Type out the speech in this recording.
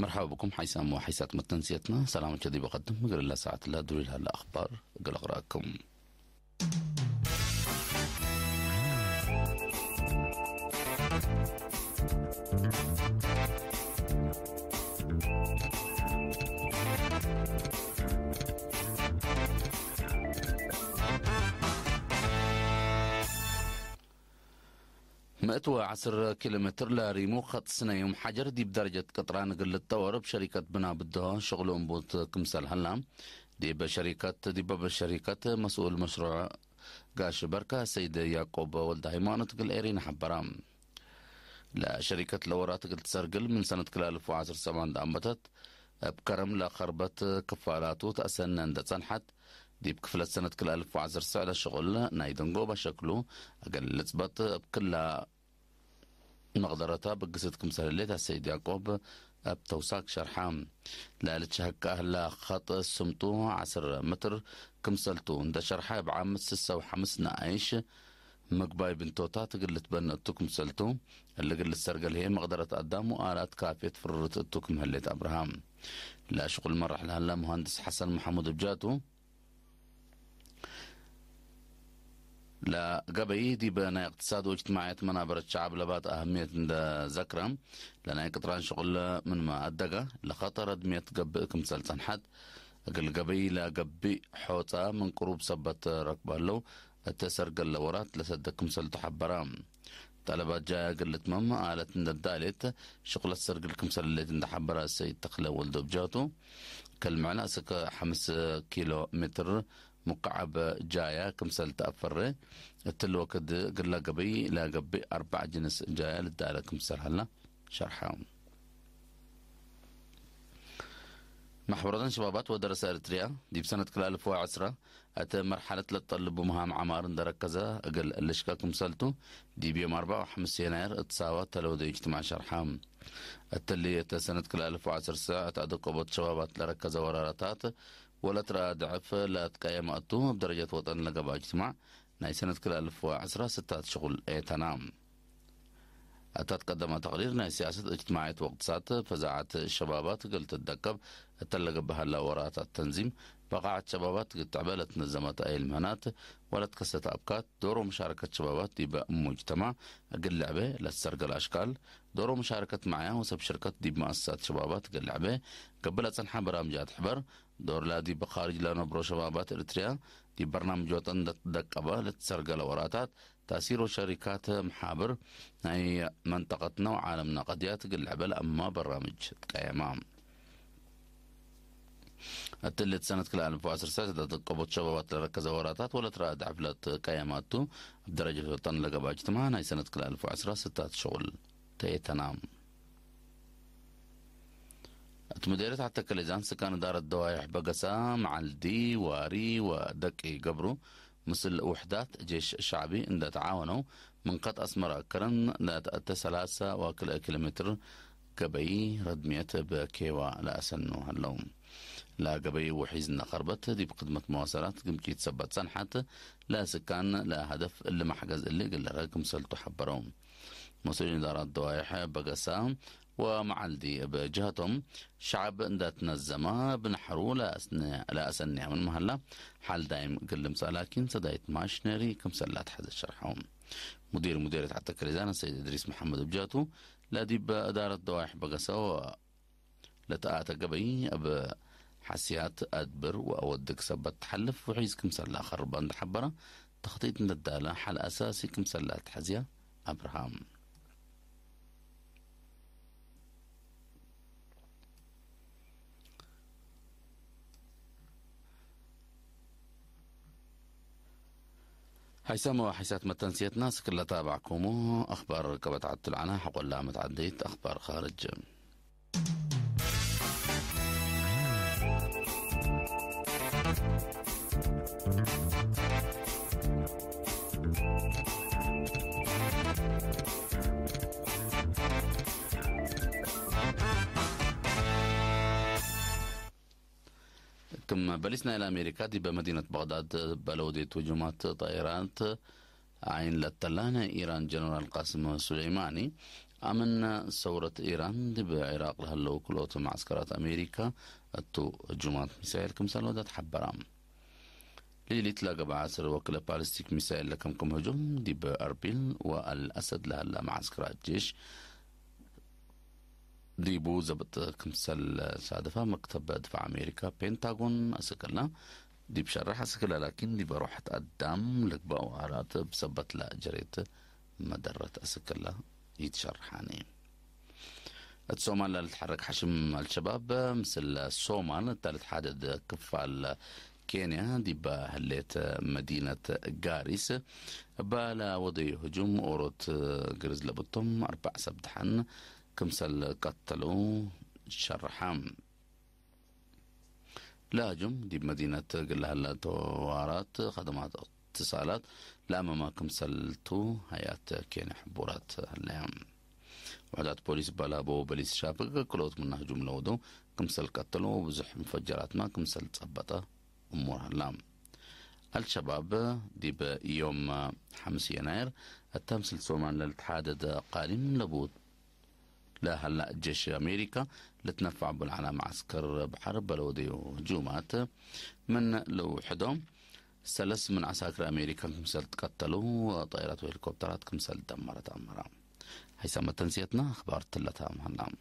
مرحبا بكم حيسام وحيسات متنسيتنا. سلام جدي بقدم قل الله ساعة الله دوري لها الأخبار قل أقرأكم. مئة وعشر كيلومتر لريمو خط سنة يوم حجر دي بدرجة قطران قل الطور بشركة بنا بدها شغل أنبوت كمسال هلا دي بشركة مسؤول مشروع قاش بركة سيد يعقوب ولد هيمانة قل إيرين حبرام لا شركة لورات قل تسرقل من سنة 2010 دعمتت بكرم لخربت كفالاته تأسن عند صنحت دي بكفلت سنة 2010 على شغل نايدنغو بشكله أقل لتثبت بكل مقدرتها بقصة كمسال الليل السيد يعقوب بتوساك شرحام لا لتشهك أهلا خط سمتو 10 متر كمسلتو دا شرحها بعام 6 نعيش مقباي بنتوتا تقل تبنى التوكم سلتو اللي قل السرقل هي مقدرة قدامه آلات كافية فررت التوكم هليت أبراهام لا شغل مرح لها مهندس حسن محمود بجاتو لا قبي دي بنا اقتصاد واجتماعية منابر الشعب لبات أهمية ذكرى لأن قطران شغل من ما أدقى لخطر دمية قبئكم سلطان حد أقل قبي لا قبي حوطة من قروب سبت ركبه له التسرق اللورات لسدكم سلطو حبرام طلبات جاء قلت ماما آلت ندالت شغل السرق الكمسل اللي تندحبرها السيد تخلى ولدو بجاتو كالمعنى سك 5 كيلو متر مقعب جاية كمسل تأفر التلوكد قل قبي لا قبي 4 جنس جاية للدالة كمسل هلا شرحهم محورة شبابات ودرس إريتريا دي بسنة 2010 أتى مرحلة للطلب مهام عمار دركزة أقل اللشكاكم سلتو دي بيوم 5 يناير اتصاوى تلودي اجتماع شرحام التلية سنة 2010 ساعة أدقبت شبابات لركزة ورارتات ولا ترى ضعف لا تقيم أتو بدرجة وطن لقبا اجتماع ناي سنة 2010 6 شغل تنام تتقدم تقريرنا سياسة اجتماعية واقتصاد فزاعة الشبابات قلت الدكب تلقى بها اللورات التنظيم بقعت شبابات قلت عبالة نظمت أي المهنات ولا تكست أبكات دور مشاركة شبابات يبقى مجتمع أقل لعبة للسرق الأشكال دور مشاركة معايا وسب شركة دي بمؤسسات شبابات قل لعبة قبلت سنحة برامجات حبر دور لا دي بخارج لنا برو شبابات إريتريا دي برنامج وطن دكبة لتسرق الوراتات تأثير شركات محابر هي منطقتنا وعالمنا قد يتقل لعبة أما برامج قيامام التلت سنة 2010 سنة تقبض شبابات لركزة وراتات ولا تراد عفلات قياماتو بدرجة وطن لقبا اجتماعنا هاي سنة 2010 6 شغل تنام مديرة حتى كاليزان سكان دار الدوايح بقسا معلدي واري ودكي قبرو مثل وحدات جيش شعبي عند تعاونوا من قد أسمر كرن لا تأتى 3 كيلومتر قبي ردمية بكيوة لا أسنو هاللوم لا قبي وحيزنا خربت دي بقدمة مواصلات قمتي تثبت سنحت لا سكان لا هدف اللي ما حجز اللي قل راكم سلتو حبرهم مسؤولين إدارات دوايح بقسام ومعلدي بجهتهم شعب اندات نزما بنحرو لا أسنع من مهلا حال دايم قلمسا لكن سدايت ماشنري كم سلات حد الشرحهم مديرة حتى كريزان السيد إدريس محمد بجاتو لا دي بإدارة دوايح بقسا لتآتا قبي حسيات أدبر وأودك سبت تحلف وعيز كم سلا خربان دحبرة تخطيط ندالة حل أساسي كم سلات حزية أبراهام هيثم وحيسات متنسيت ناس كلها تابعكم أخبار كبت عدت العناء حقول لا متعديت أخبار خارج كما بلسنا إلى أمريكا دي بمدينة بغداد بلودية هجومات طائرات عين للتلانة إيران جنرال قاسم سليماني أمن ثورة إيران دي بعراق لهلو كلوت معسكرات أمريكا التو جمعة ميسائل كم سنة ودات حبرام ليلي تلاقى بعصر وكلا بالستيك ميسائل لكم هجوم دي بأربيل والأسد لهلا معسكرات جيش دي بو زبط كمسل صادفة مكتب دفاع أمريكا بنتاغون أسكلنا دي بشرح أسكلا لكن دي بروح تقدم لك بأوارات بسبت لا جريت مدرة أسكلا يتشرحاني الصومال اللي تحرك حشم الشباب مثل الصومال الثالث حادث كفال كينيا دي بهليت مدينة غاريس بالا وضي هجوم أوروت جرز لبطم 4 سبتحن كمسل قتلوا شرحام لاجم دي بمدينة قلها توارات خدمات اتصالات لأمام كمسلتو هيات كينيا حبورات الأيام وحدات بوليس بلابو بوليس شابق كلوت منها هجوم لودو كمسل قتلوا بزح مفجرات ما كمسل تثبت أمورها اللام الشباب دي بيوم 5 يناير التمثل سومان للتحادد قادم لبوت لا هلا جيش أمريكا لتنفع على معسكر بحرب بلودي وهجومات من لو حدهم 3 من عساكر أمريكا كمسل تقتلوا طائرات وهليكوبترات كمسل دمرت أمرا هيثم تنسيتنا أخبار تلتها مهنام